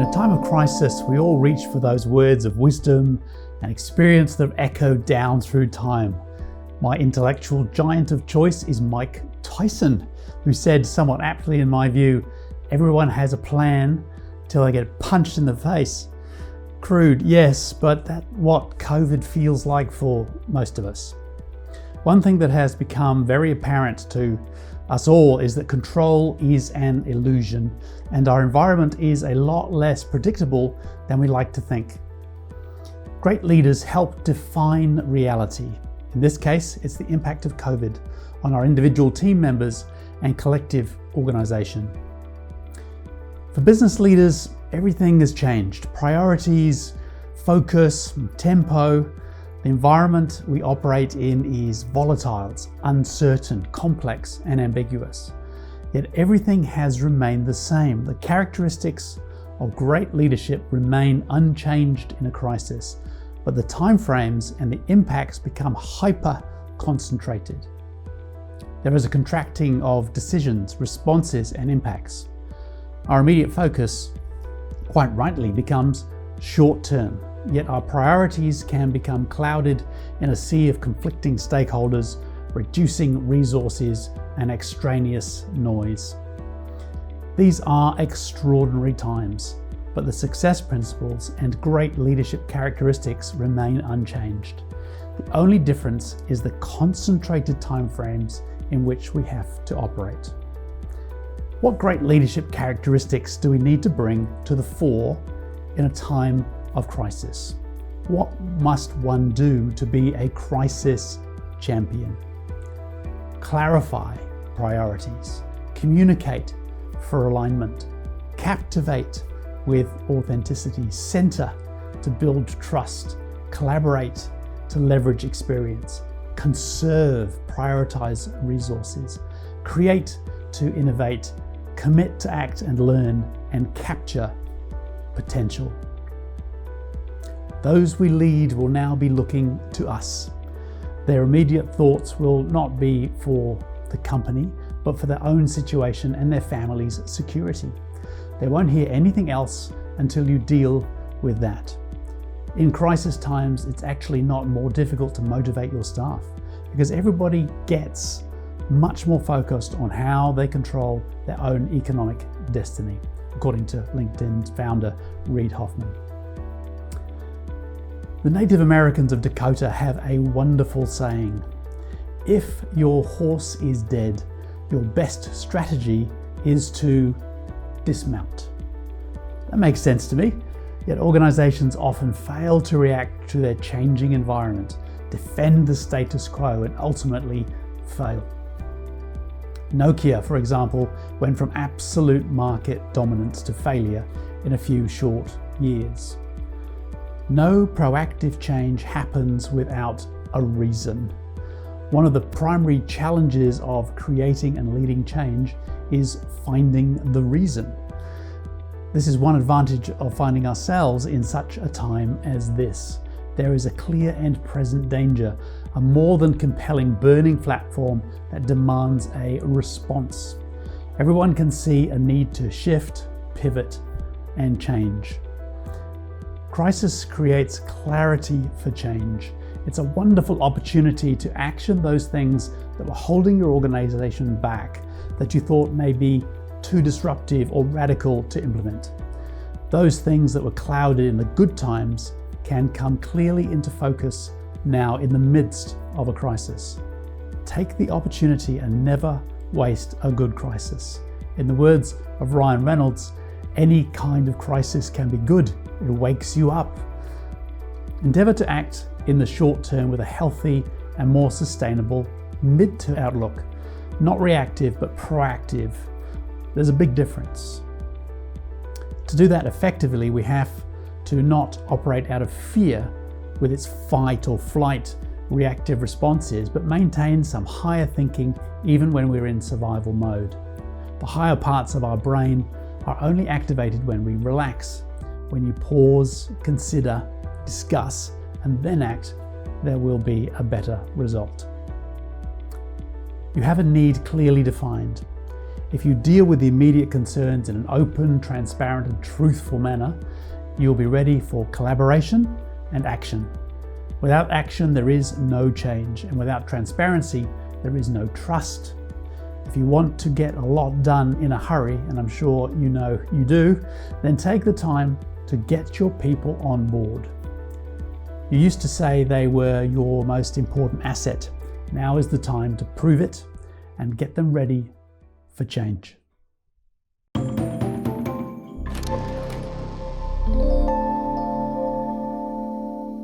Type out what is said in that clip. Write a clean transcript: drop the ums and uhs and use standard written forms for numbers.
In a time of crisis, we all reach for those words of wisdom and experience that have echoed down through time. My intellectual giant of choice is Mike Tyson, who said somewhat aptly in my view, everyone has a plan till they get punched in the face. Crude, yes, but that's what COVID feels like for most of us. One thing that has become very apparent to us all is that control is an illusion and our environment is a lot less predictable than we like to think. Great leaders help define reality. In this case, it's the impact of COVID on our individual team members and collective organization. For business leaders, everything has changed. Priorities, focus, tempo. The environment we operate in is volatile, uncertain, complex, and ambiguous. Yet everything has remained the same. The characteristics of great leadership remain unchanged in a crisis, but the timeframes and the impacts become hyper-concentrated. There is a contracting of decisions, responses, and impacts. Our immediate focus, quite rightly, becomes short-term. Yet our priorities can become clouded in a sea of conflicting stakeholders, reducing resources and extraneous noise. These are extraordinary times, but the success principles and great leadership characteristics remain unchanged. The only difference is the concentrated timeframes in which we have to operate. What great leadership characteristics do we need to bring to the fore in a time of crisis? What must one do to be a crisis champion? Clarify priorities, communicate for alignment, captivate with authenticity, center to build trust, collaborate to leverage experience, conserve, prioritize resources, create to innovate, commit to act and learn, and capture potential. Those we lead will now be looking to us. Their immediate thoughts will not be for the company, but for their own situation and their family's security. They won't hear anything else until you deal with that. In crisis times, it's actually not more difficult to motivate your staff because everybody gets much more focused on how they control their own economic destiny, according to LinkedIn's founder, Reid Hoffman. The Native Americans of Dakota have a wonderful saying: if your horse is dead, your best strategy is to dismount. That makes sense to me, yet organizations often fail to react to their changing environment, defend the status quo, and ultimately fail. Nokia, for example, went from absolute market dominance to failure in a few short years. No proactive change happens without a reason. One of the primary challenges of creating and leading change is finding the reason. This is one advantage of finding ourselves in such a time as this. There is a clear and present danger, a more than compelling burning platform that demands a response. Everyone can see a need to shift, pivot, and change. Crisis creates clarity for change. It's a wonderful opportunity to action those things that were holding your organization back, that you thought may be too disruptive or radical to implement. Those things that were clouded in the good times can come clearly into focus now in the midst of a crisis. Take the opportunity and never waste a good crisis. In the words of Ryan Reynolds, any kind of crisis can be good. It wakes you up. Endeavor to act in the short term with a healthy and more sustainable mid-term outlook. Not reactive, but proactive. There's a big difference. To do that effectively, we have to not operate out of fear with its fight or flight reactive responses, but maintain some higher thinking even when we're in survival mode. The higher parts of our brain are only activated when we relax. When you pause, consider, discuss, and then act, there will be a better result. You have a need clearly defined. If you deal with the immediate concerns in an open, transparent, and truthful manner, you'll be ready for collaboration and action. Without action, there is no change, and without transparency, there is no trust. If you want to get a lot done in a hurry, and I'm sure you know you do, then take the time to get your people on board. You used to say they were your most important asset. Now is the time to prove it and get them ready for change.